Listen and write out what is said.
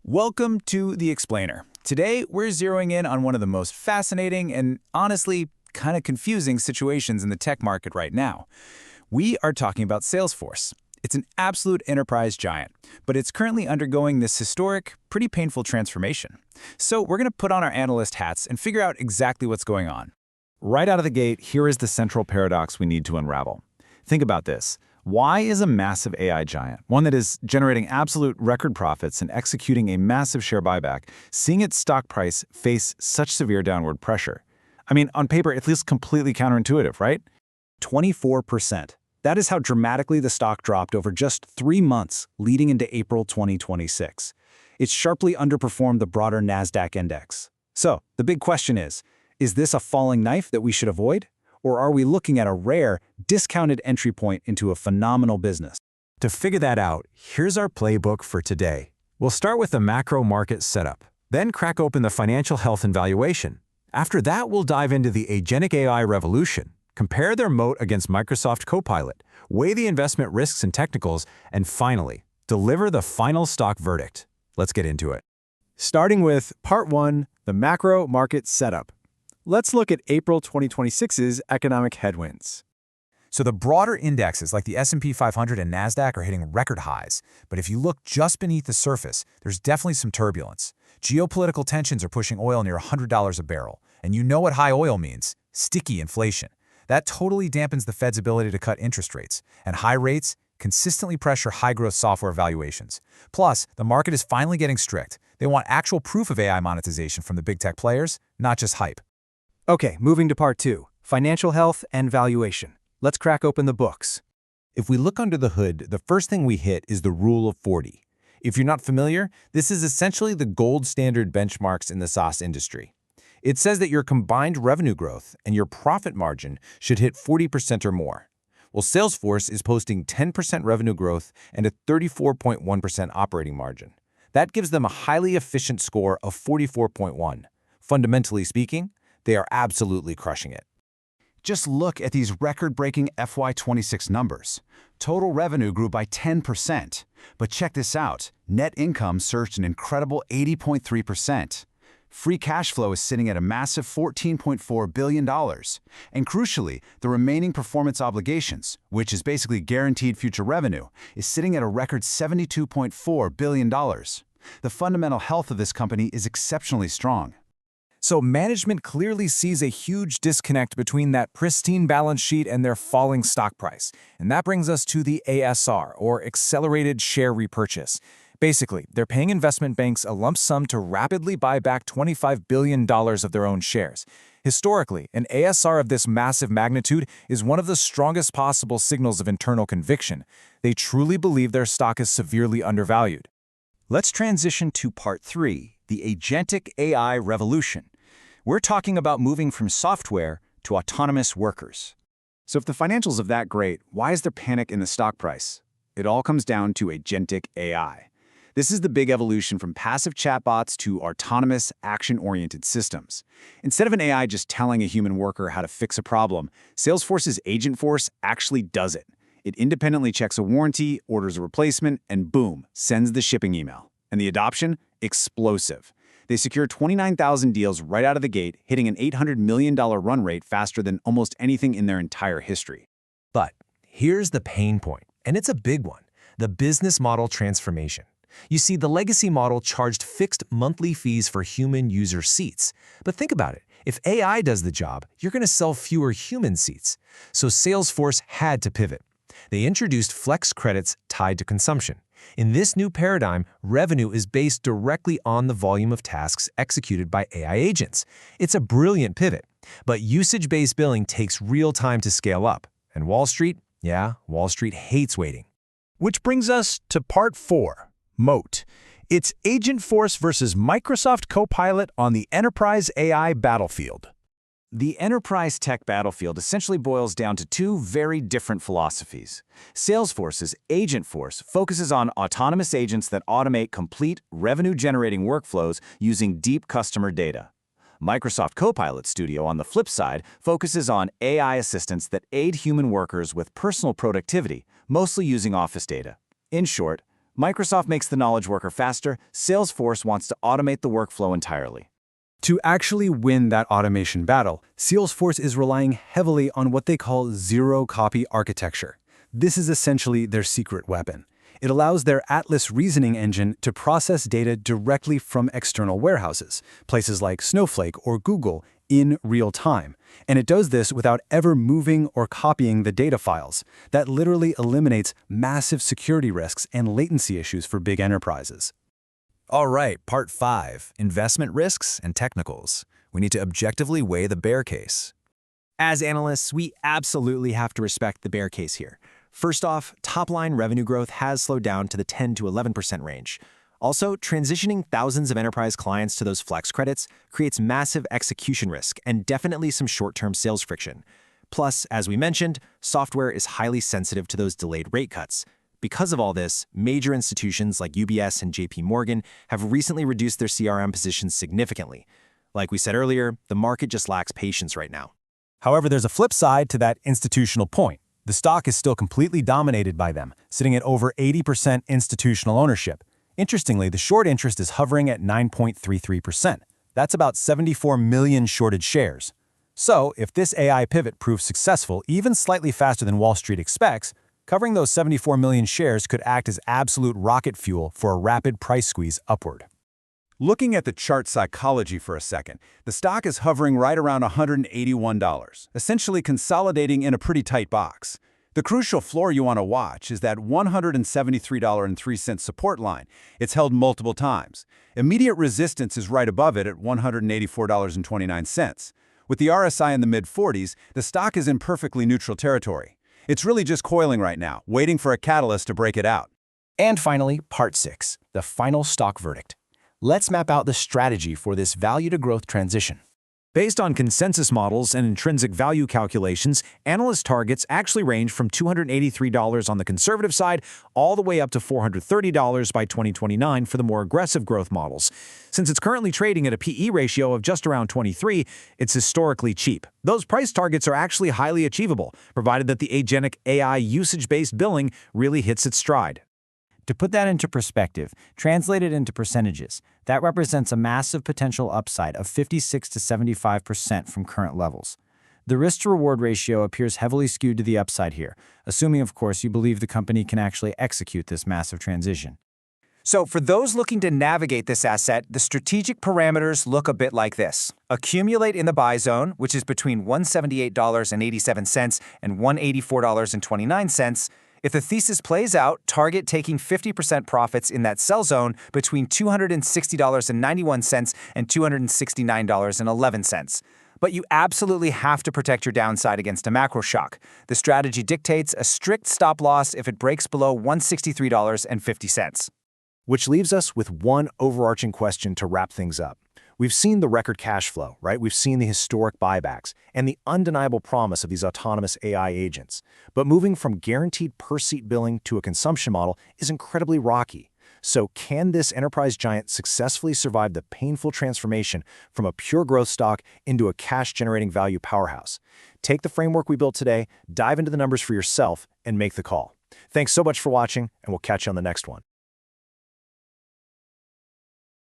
Welcome to The Explainer. Today, we're zeroing in on one of the most fascinating and honestly kind of confusing situations in the tech market right now. We are talking about Salesforce. It's an absolute enterprise giant, but it's currently undergoing this historic, pretty painful transformation. So we're going to put on our analyst hats and figure out exactly what's going on. Right out of the gate, here is the central paradox we need to unravel. Think about this. Why is a massive AI giant, one that is generating absolute record profits and executing a massive share buyback, seeing its stock price face such severe downward pressure? I mean, on paper, it feels completely counterintuitive, right? 24%. That is how dramatically the stock dropped over just 3 months leading into April 2026. It sharply underperformed the broader NASDAQ index. So, the big question is this a falling knife that we should avoid? Or are we looking at a rare, discounted entry point into a phenomenal business? To figure that out, here's our playbook for today. We'll start with the macro market setup, then crack open the financial health and valuation. After that, we'll dive into the Agentic AI revolution, compare their moat against Microsoft Copilot, weigh the investment risks and technicals, and finally, deliver the final stock verdict. Let's get into it. Starting with Part 1, the macro market setup. Let's look at April 2026's economic headwinds. So the broader indexes like the S&P 500 and NASDAQ are hitting record highs. But if you look just beneath the surface, there's definitely some turbulence. Geopolitical tensions are pushing oil near $100 a barrel. And you know what high oil means: sticky inflation. That totally dampens the Fed's ability to cut interest rates. And high rates consistently pressure high-growth software valuations. Plus, the market is finally getting strict. They want actual proof of AI monetization from the big tech players, not just hype. Okay, moving to Part 2, financial health and valuation. Let's crack open the books. If we look under the hood, the first thing we hit is the Rule of 40. If you're not familiar, this is essentially the gold standard benchmarks in the SaaS industry. It says that your combined revenue growth and your profit margin should hit 40% or more. Well, Salesforce is posting 10% revenue growth and a 34.1% operating margin. That gives them a highly efficient score of 44.1. Fundamentally speaking, they are absolutely crushing it. Just look at these record-breaking FY26 numbers. Total revenue grew by 10%. But check this out. Net income surged an incredible 80.3%. Free cash flow is sitting at a massive $14.4 billion. And crucially, the remaining performance obligations, which is basically guaranteed future revenue, is sitting at a record $72.4 billion. The fundamental health of this company is exceptionally strong. So management clearly sees a huge disconnect between that pristine balance sheet and their falling stock price. And that brings us to the ASR, or Accelerated Share Repurchase. Basically, they're paying investment banks a lump sum to rapidly buy back $25 billion of their own shares. Historically, an ASR of this massive magnitude is one of the strongest possible signals of internal conviction. They truly believe their stock is severely undervalued. Let's transition to Part 3, the Agentic AI revolution. We're talking about moving from software to autonomous workers. So if the financials are that great, why is there panic in the stock price? It all comes down to Agentic AI. This is the big evolution from passive chatbots to autonomous, action-oriented systems. Instead of an AI just telling a human worker how to fix a problem, Salesforce's Agentforce actually does it. It independently checks a warranty, orders a replacement, and boom, sends the shipping email. And the adoption? Explosive. They secured 29,000 deals right out of the gate, hitting an $800 million run rate faster than almost anything in their entire history. But here's the pain point, and it's a big one: the business model transformation. You see, the legacy model charged fixed monthly fees for human user seats. But think about it. If AI does the job, you're going to sell fewer human seats. So Salesforce had to pivot. They introduced flex credits tied to consumption. In this new paradigm, revenue is based directly on the volume of tasks executed by AI agents. It's a brilliant pivot, but usage-based billing takes real time to scale up. And Wall Street? Yeah, Wall Street hates waiting. Which brings us to Part 4, Moat. It's Agentforce versus Microsoft Copilot on the enterprise AI battlefield. The enterprise tech battlefield essentially boils down to two very different philosophies. Salesforce's Agentforce focuses on autonomous agents that automate complete revenue-generating workflows using deep customer data. Microsoft Copilot Studio, on the flip side, focuses on AI assistants that aid human workers with personal productivity, mostly using Office data. In short, Microsoft makes the knowledge worker faster. Salesforce wants to automate the workflow entirely. To actually win that automation battle, Salesforce is relying heavily on what they call zero-copy architecture. This is essentially their secret weapon. It allows their Atlas reasoning engine to process data directly from external warehouses, places like Snowflake or Google, in real time. And it does this without ever moving or copying the data files. That literally eliminates massive security risks and latency issues for big enterprises. All right, part 5, investment risks and technicals. We need to objectively weigh the bear case. As analysts, we absolutely have to respect the bear case here. First off, top-line revenue growth has slowed down to the 10 to 11% range. Also, transitioning thousands of enterprise clients to those flex credits creates massive execution risk and definitely some short-term sales friction. Plus, as we mentioned, software is highly sensitive to those delayed rate cuts. Because of all this, major institutions like UBS and JP Morgan have recently reduced their CRM positions significantly. Like we said earlier, the market just lacks patience right now. However, there's a flip side to that institutional point. The stock is still completely dominated by them, sitting at over 80% institutional ownership. Interestingly, the short interest is hovering at 9.33%. That's about 74 million shorted shares. So, if this AI pivot proves successful even slightly faster than Wall Street expects, covering those 74 million shares could act as absolute rocket fuel for a rapid price squeeze upward. Looking at the chart psychology for a second, the stock is hovering right around $181, essentially consolidating in a pretty tight box. The crucial floor you want to watch is that $173.03 support line. It's held multiple times. Immediate resistance is right above it at $184.29. With the RSI in the mid-40s, the stock is in perfectly neutral territory. It's really just coiling right now, waiting for a catalyst to break it out. And finally, part 6, the final stock verdict. Let's map out the strategy for this value-to-growth transition. Based on consensus models and intrinsic value calculations, analyst targets actually range from $283 on the conservative side all the way up to $430 by 2029 for the more aggressive growth models. Since it's currently trading at a PE ratio of just around 23, it's historically cheap. Those price targets are actually highly achievable, provided that the Agentic AI usage-based billing really hits its stride. To put that into perspective, translated into percentages, that represents a massive potential upside of 56 to 75% from current levels. The risk-to-reward ratio appears heavily skewed to the upside here, assuming, of course, you believe the company can actually execute this massive transition. So for those looking to navigate this asset, the strategic parameters look a bit like this. Accumulate in the buy zone, which is between $178.87 and $184.29. If the thesis plays out, target taking 50% profits in that sell zone between $260.91 and $269.11. But you absolutely have to protect your downside against a macro shock. The strategy dictates a strict stop loss if it breaks below $163.50. Which leaves us with one overarching question to wrap things up. We've seen the record cash flow, right? We've seen the historic buybacks and the undeniable promise of these autonomous AI agents. But moving from guaranteed per-seat billing to a consumption model is incredibly rocky. So can this enterprise giant successfully survive the painful transformation from a pure growth stock into a cash-generating value powerhouse? Take the framework we built today, dive into the numbers for yourself, and make the call. Thanks so much for watching, and we'll catch you on the next one.